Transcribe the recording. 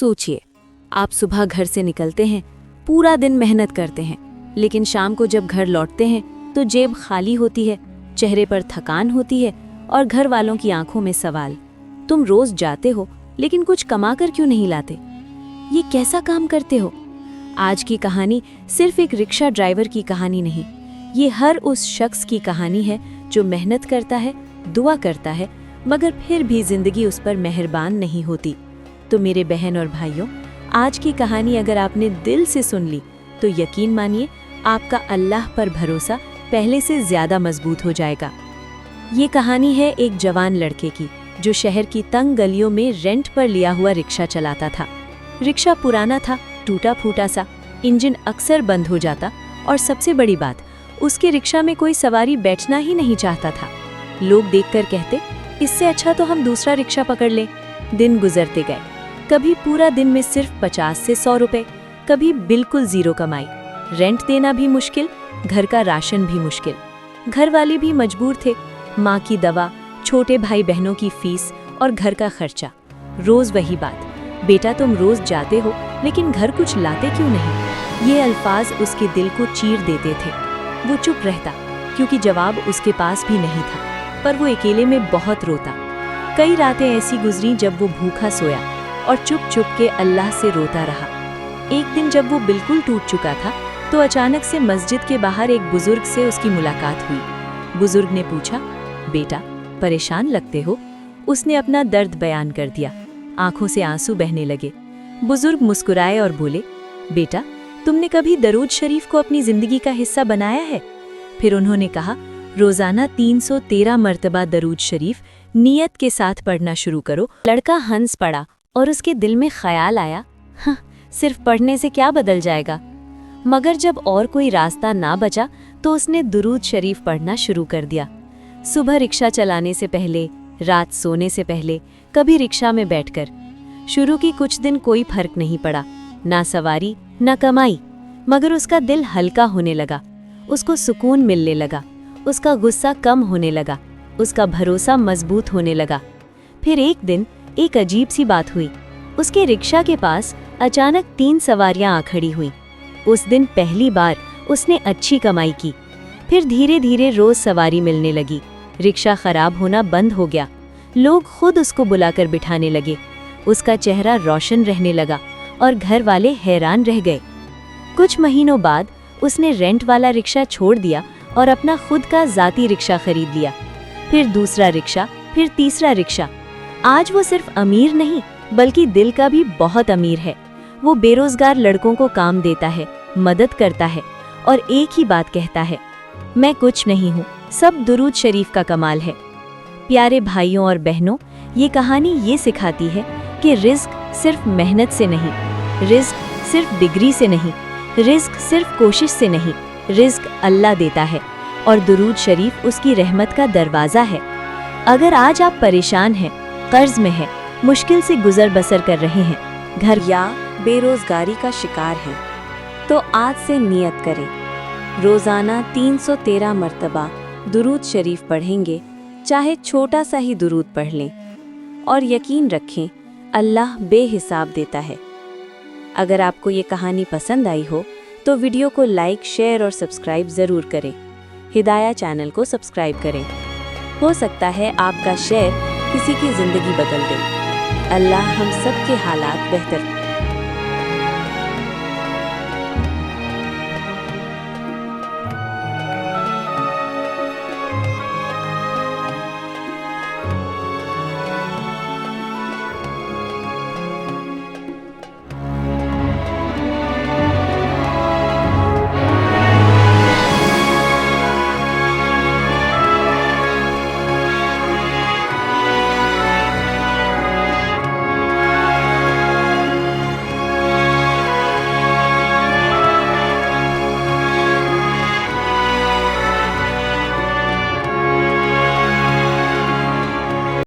सोचिए, आप सुबह घर से निकलते हैं, पूरा दिन मेहनत करते हैं, लेकिन शाम को जब घर लौटते हैं तो जेब खाली होती है, चेहरे पर थकान होती है और घर वालों की आंखों में सवाल, तुम रोज जाते हो लेकिन कुछ कमा कर क्यों नहीं लाते? ये कैसा काम करते हो? आज की कहानी सिर्फ एक रिक्शा ड्राइवर की कहानी नहीं, ये हर उस शख्स की कहानी है जो मेहनत करता है, दुआ करता है, मगर फिर भी जिंदगी उस पर मेहरबान नहीं होती। तो मेरे बहन और भाइयों, आज की कहानी अगर आपने दिल से सुन ली तो यकीन मानिए आपका अल्लाह पर भरोसा पहले से ज्यादा मजबूत हो जाएगा। ये कहानी है एक जवान लड़के की जो शहर की तंग गलियों में रेंट पर लिया हुआ रिक्शा चलाता था। रिक्शा पुराना था, टूटा फूटा सा, इंजन अक्सर बंद हो जाता और सबसे बड़ी बात, उसके रिक्शा में कोई सवारी बैठना ही नहीं चाहता था। लोग देखकर कहते, इससे अच्छा तो हम दूसरा रिक्शा पकड़ लें। दिन गुजरते गए, कभी पूरा दिन में सिर्फ 50 से 100 रुपए, कभी बिल्कुल जीरो कमाई। रेंट देना भी मुश्किल, घर का राशन भी मुश्किल। घर वाले भी मजबूर थे, माँ की दवा, छोटे भाई बहनों की फीस और घर का खर्चा। रोज वही बात, बेटा तुम रोज जाते हो लेकिन घर कुछ लाते क्यों नहीं? ये अल्फाज उसके दिल को चीर देते थे। वो चुप रहता क्योंकि जवाब उसके पास भी नहीं था, पर वो अकेले में बहुत रोता। कई रातें ऐसी गुजरी जब वो भूखा सोया और चुप चुप के अल्लाह से रोता रहा। एक दिन जब वो बिल्कुल टूट चुका था तो अचानक से मस्जिद के बाहर एक बुजुर्ग से उसकी मुलाकात हुई। बुजुर्ग ने पूछा, बेटा परेशान लगते हो? उसने अपना दर्द बयान कर दिया। आंखों से आंसू बहने लगे। बुजुर्ग मुस्कुराए और बोले, बेटा तुमने कभी दरूद शरीफ को अपनी जिंदगी का हिस्सा बनाया है? फिर उन्होंने कहा, रोजाना 313 मर्तबा दरूद शरीफ नियत के साथ पढ़ना शुरू करो। लड़का हंस पड़ा और उसके दिल में ख्याल आया, हाँ, सिर्फ पढ़ने से क्या बदल जाएगा? मगर जब और कोई रास्ता ना बचा तो उसने दुरूद शरीफ पढ़ना शुरू कर दिया। सुबह रिक्शा चलाने से पहले, रात सोने से पहले, कभी रिक्शा में बैठकर। शुरू की कुछ दिन कोई फर्क नहीं पड़ा, ना सवारी ना कमाई, मगर उसका दिल हल्का होने लगा, उसको सुकून मिलने लगा, उसका गुस्सा कम होने लगा, उसका भरोसा मजबूत होने लगा। फिर एक दिन एक अजीब सी बात हुई। उसके रिक्शा के पास अचानक 3 सवारियां आ खड़ी हुईं। उस दिन पहली बार उसने अच्छी कमाई की। फिर धीरे धीरे रोज सवारी मिलने लगी। रिक्शा खराब होना बंद हो गया। लोग खुद उसको बुलाकर बिठाने लगे। उसका चेहरा रोशन रहने लगा और घर वाले हैरान रह गए। कुछ महीनों बाद उसने रेंट वाला रिक्शा छोड़ दिया और अपना खुद का जाती रिक्शा खरीद लिया। फिर दूसरा रिक्शा, फिर तीसरा रिक्शा। आज वो सिर्फ अमीर नहीं बल्कि दिल का भी बहुत अमीर है। वो बेरोजगार लड़कों को काम देता है, मदद करता है और एक ही बात कहता है, मैं कुछ नहीं हूँ, सब दुरूद शरीफ का कमाल है। प्यारे भाइयों और बहनों, ये कहानी ये सिखाती है कि रिस्क सिर्फ मेहनत से नहीं, रिस्क सिर्फ डिग्री से नहीं, रिस्क सिर्फ कोशिश से नहीं, रिस्क अल्लाह देता है और दुरूद शरीफ उसकी रहमत का दरवाज़ा है। अगर आज आप परेशान हैं, कर्ज में हैं, मुश्किल से गुजर बसर कर रहे हैं, घर या बेरोजगारी का शिकार हैं, तो आज से नियत करें, रोज़ाना 313 मर्तबा दुरूद शरीफ पढ़ेंगे, चाहे छोटा सा ही दुरूद पढ़ लें, और यकीन रखें अल्लाह बेहिसाब देता है। अगर आपको ये कहानी पसंद आई हो तो वीडियो को लाइक, शेयर और सब्सक्राइब ज़रूर करें। हिदाया चैनल को सब्सक्राइब करें। हो सकता है आपका शेयर किसी की ज़िंदगी बदल दे। अल्लाह हम सब के हालात बेहतर